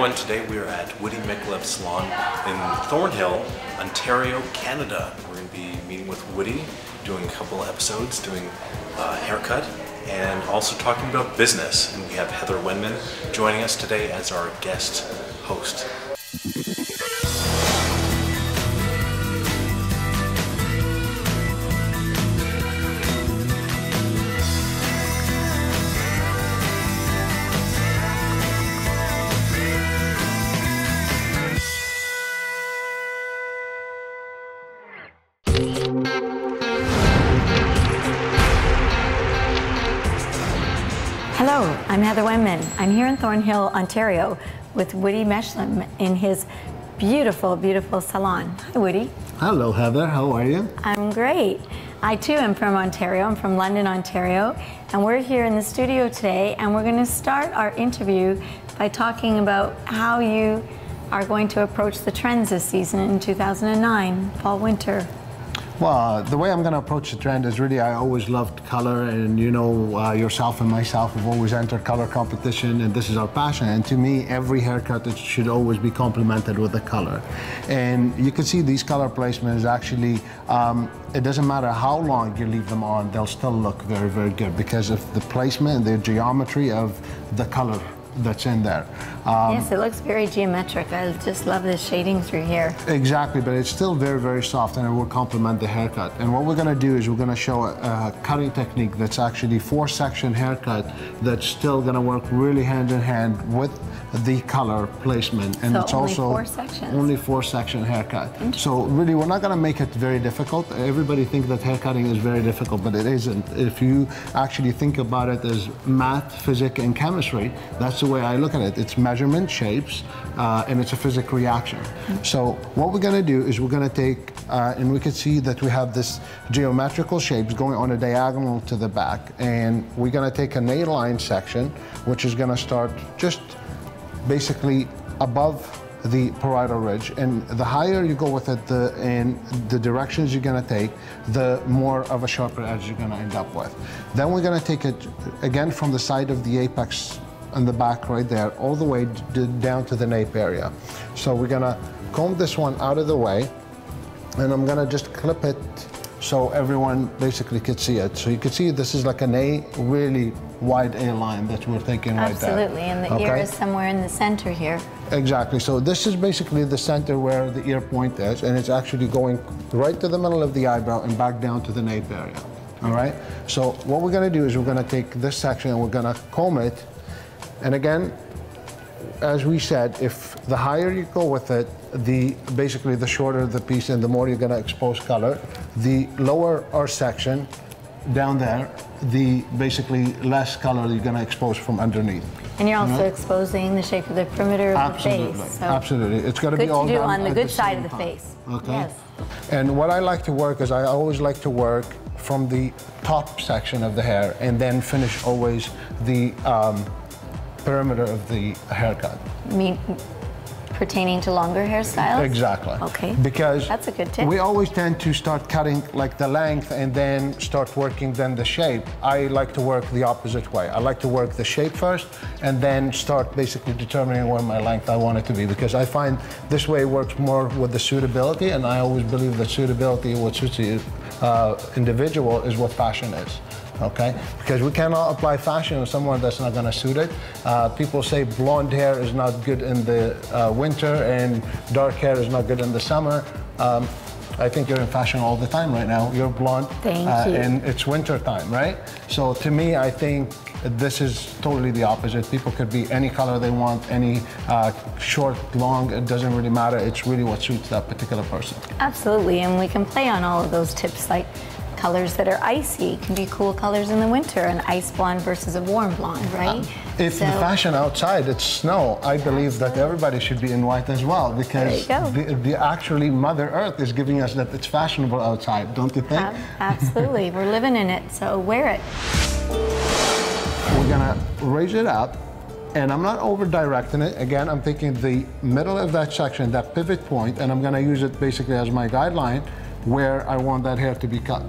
everyone, today we are at Woody Michleb Salon in Thornhill, Ontario, Canada. We're going to be meeting with Woody, doing a couple episodes, doing a haircut, and also talking about business. And we have Heather Wenman joining us today as our guest host. Hello, I'm Heather Wenman. I'm here in Thornhill, Ontario with Woody Michleb in his beautiful, beautiful salon. Hi, Woody. Hello, Heather. How are you? I'm great. I too am from Ontario. I'm from London, Ontario, and we're here in the studio today, and we're going to start our interview by talking about how you are going to approach the trends this season in 2009, fall, winter. Well, the way I'm going to approach the trend is really, I always loved color, and you know, yourself and myself have always entered color competition, and this is our passion. And to me, every haircut it should always be complemented with the color. And you can see these color placements actually, it doesn't matter how long you leave them on, they'll still look very, very good because of the placement and the geometry of the color that's in there. Yes, it looks very geometric. I just love the shading through here. Exactly, but it's still very, very soft, and it will complement the haircut. And what we're going to do is we're going to show a cutting technique that's actually 4-section haircut that's still going to work really hand in hand with the color placement. And so it's only also 4 sections. Only 4-section haircut. So really, we're not going to make it very difficult. Everybody thinks that haircutting is very difficult, but it isn't. If you actually think about it as math, physics, and chemistry, that's the way I look at it. It's measurement, shapes, and it's a physics reaction. So what we're going to do is we're going to take, and we can see that we have this geometrical shapes going on a diagonal to the back, and we're going to take an A-line section, which is going to start just basically above the parietal ridge, and the higher you go with it, and the directions you're going to take, the more of a sharper edge you're going to end up with. Then we're going to take it again from the side of the apex on the back right there, all the way down to the nape area. So we're going to comb this one out of the way, and I'm going to just clip it so everyone basically could see it. So you can see this is like an A, really wide A-line that we're thinking right there. Absolutely, and the ear is somewhere in the center here. Exactly, so this is basically the center where the ear point is, and it's actually going right to the middle of the eyebrow and back down to the nape area, all right? So what we're gonna do is we're gonna take this section and we're gonna comb it, and again, as we said, if the higher you go with it, basically the shorter the piece and the more you're gonna expose color. The lower our section down there, the basically less color you're gonna expose from underneath. And you're also exposing the shape of the perimeter of the face. So absolutely. It's got to be all good to do done on the good side of the time. face. Okay. Yes. And what I like to work is I always like to work from the top section of the hair and then finish always the perimeter of the haircut. Pertaining to longer hairstyles? Exactly. Okay. Because that's a good tip. We always tend to start cutting like the length and then start working then the shape. I like to work the opposite way. I like to work the shape first and then start basically determining where my length I want it to be, because I find this way works more with the suitability, and I always believe that suitability, what suits the individual, is what fashion is. Okay, because we cannot apply fashion on someone that's not going to suit it. People say blonde hair is not good in the winter and dark hair is not good in the summer. I think you're in fashion all the time right now. You're blonde. Thank you. And it's winter time, right? So to me, I think this is totally the opposite. People could be any color they want, any short, long, it doesn't really matter. It's really what suits that particular person. Absolutely, and we can play on all of those tips, like colors that are icy can be cool colors in the winter, an ice blonde versus a warm blonde, right? If the fashion outside, it's snow, I believe that everybody should be in white as well, because actually Mother Earth is giving us that it's fashionable outside, don't you think? Absolutely, we're living in it, so wear it. We're gonna raise it up, and I'm not over directing it. Again, I'm taking the middle of that section, that pivot point, and I'm gonna use it basically as my guideline where I want that hair to be cut.